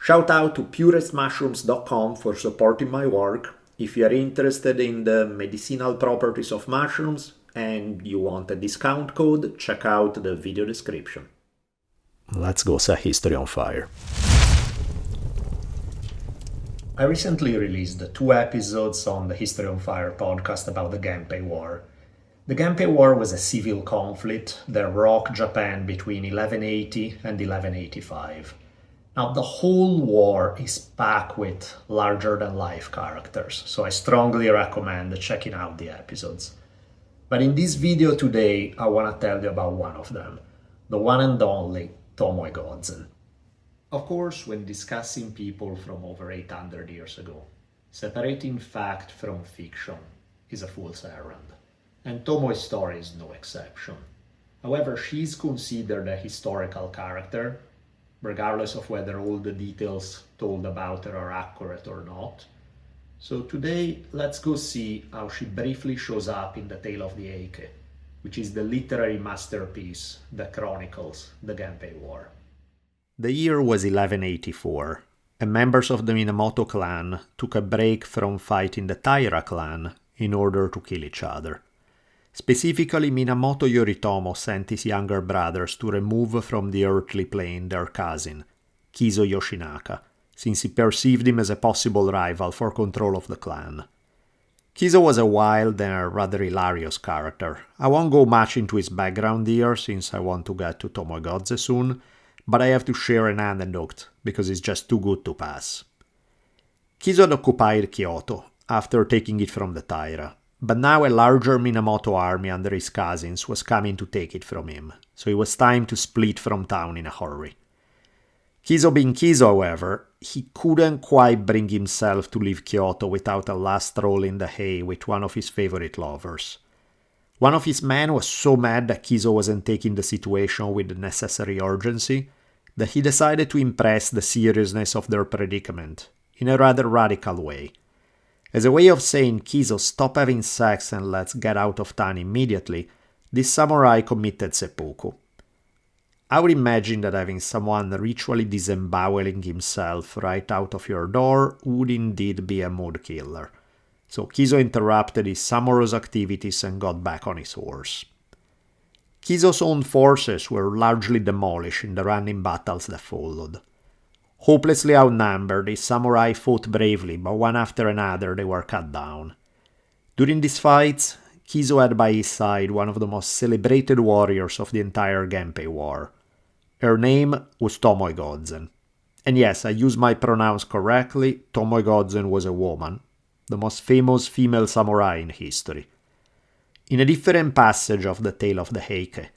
Shout out to purestmushrooms.com for supporting my work. If you are interested in the medicinal properties of mushrooms and you want a discount code, check out the video description. Let's go set history on fire. I recently released 2 episodes on the History on Fire podcast about the Genpei War. The Genpei War was a civil conflict that rocked Japan between 1180 and 1185. Now, the whole war is packed with larger-than-life characters, so I strongly recommend checking out the episodes. But in this video today, I want to tell you about one of them, the one and only Tomoe Gozen. Of course, when discussing people from over 800 years ago, separating fact from fiction is a fool's errand, and Tomoe's story is no exception. However, she is considered a historical character, regardless of whether all the details told about her are accurate or not. So today, let's go see how she briefly shows up in the Tale of the Heike, which is the literary masterpiece that chronicles the Genpei War. The year was 1184, and members of the Minamoto clan took a break from fighting the Taira clan in order to kill each other. Specifically, Minamoto Yoritomo sent his younger brothers to remove from the earthly plane their cousin, Kiso Yoshinaka, since he perceived him as a possible rival for control of the clan. Kiso was a wild and a rather hilarious character. I won't go much into his background here, since I want to get to Tomoe Gozen soon, but I have to share an anecdote, because it's just too good to pass. Kiso had occupied Kyoto, after taking it from the Taira, but now a larger Minamoto army under his cousins was coming to take it from him, so it was time to split from town in a hurry. Kiso being Kiso, however, he couldn't quite bring himself to leave Kyoto without a last roll in the hay with one of his favorite lovers. One of his men was so mad that Kiso wasn't taking the situation with the necessary urgency that he decided to impress the seriousness of their predicament in a rather radical way. As a way of saying, Kiso, stop having sex and let's get out of town immediately, this samurai committed seppuku. I would imagine that having someone ritually disemboweling himself right out of your door would indeed be a mood killer. So Kiso interrupted his amorous activities and got back on his horse. Kiso's own forces were largely demolished in the running battles that followed. Hopelessly outnumbered, the samurai fought bravely, but one after another they were cut down. During these fights, Kiso had by his side one of the most celebrated warriors of the entire Genpei War. Her name was Tomoe Gozen. And yes, I use my pronouns correctly, Tomoe Gozen was a woman, the most famous female samurai in history. In a different passage of the Tale of the Heike,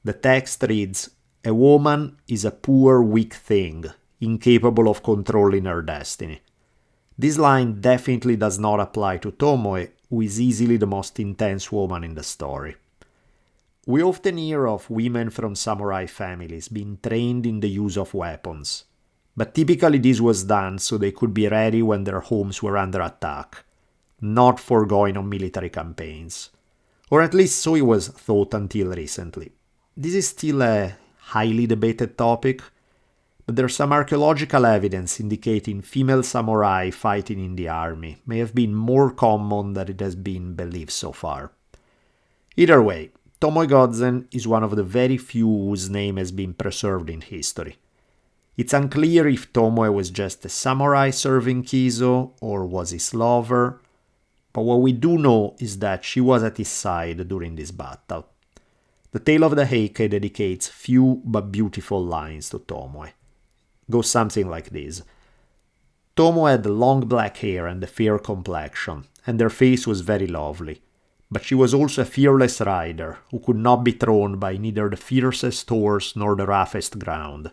the text reads, "A woman is a poor, weak thing, incapable of controlling her destiny." This line definitely does not apply to Tomoe, who is easily the most intense woman in the story. We often hear of women from samurai families being trained in the use of weapons, but typically this was done so they could be ready when their homes were under attack, not for going on military campaigns. Or at least so it was thought until recently. This is still a highly debated topic, but there's some archaeological evidence indicating female samurai fighting in the army may have been more common than it has been believed so far. Either way, Tomoe Gozen is one of the very few whose name has been preserved in history. It's unclear if Tomoe was just a samurai serving Kiso or was his lover, but what we do know is that she was at his side during this battle. The Tale of the Heike dedicates few but beautiful lines to Tomoe. Goes something like this. Tomoe had long black hair and a fair complexion, and her face was very lovely. But she was also a fearless rider, who could not be thrown by neither the fiercest horse nor the roughest ground.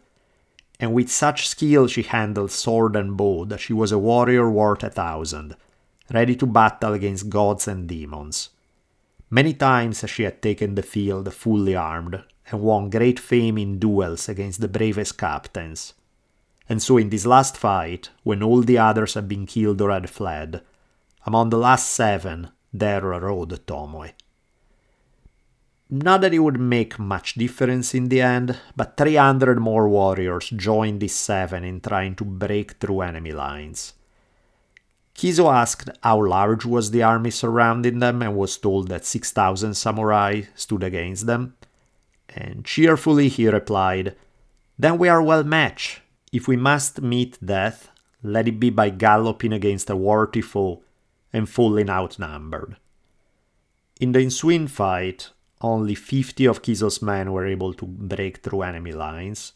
And with such skill she handled sword and bow that she was a warrior worth 1,000, ready to battle against gods and demons. Many times she had taken the field fully armed, and won great fame in duels against the bravest captains. And so in this last fight, when all the others had been killed or had fled, among the last 7, there rode Tomoe. Not that it would make much difference in the end, but 300 more warriors joined these 7 in trying to break through enemy lines. Kiso asked how large was the army surrounding them and was told that 6,000 samurai stood against them. And cheerfully he replied, "Then we are well matched. If we must meet death, let it be by galloping against a worthy foe and fully outnumbered." In the ensuing fight, only 50 of Kiso's men were able to break through enemy lines,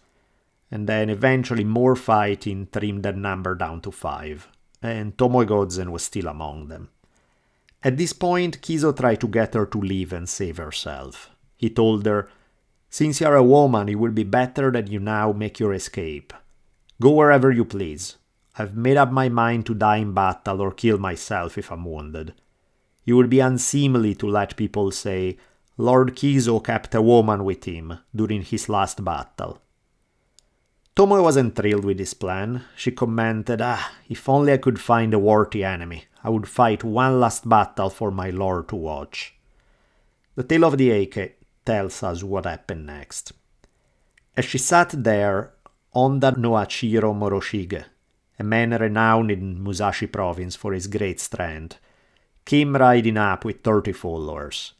and then eventually more fighting trimmed that number down to 5, and Tomoe Gozen was still among them. At this point, Kiso tried to get her to leave and save herself. He told her, "Since you're a woman, it would be better that you now make your escape. Go wherever you please. I've made up my mind to die in battle or kill myself if I'm wounded. It would be unseemly to let people say, 'Lord Kiso kept a woman with him during his last battle.'" Tomoe wasn't thrilled with this plan. She commented, "If only I could find a worthy enemy. I would fight one last battle for my lord to watch." The tale of the Eike tells us what happened next. As she sat there, Honda no Hachiro Moroshige, a man renowned in Musashi province for his great strength, came riding up with 30 followers.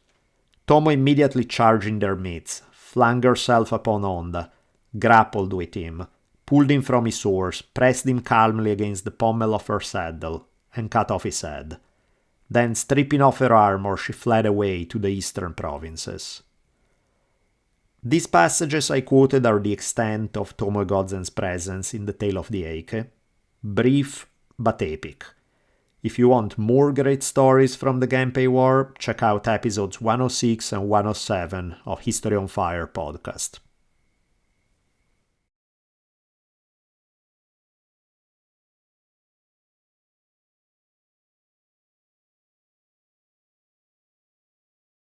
Tomoe immediately charged in their midst, flung herself upon Honda, grappled with him, pulled him from his horse, pressed him calmly against the pommel of her saddle, and cut off his head. Then, stripping off her armor, she fled away to the eastern provinces. These passages I quoted are the extent of Tomoe Gozen's presence in the tale of the Eike. Brief but epic. If you want more great stories from the Genpei War, check out episodes 106 and 107 of History on Fire podcast.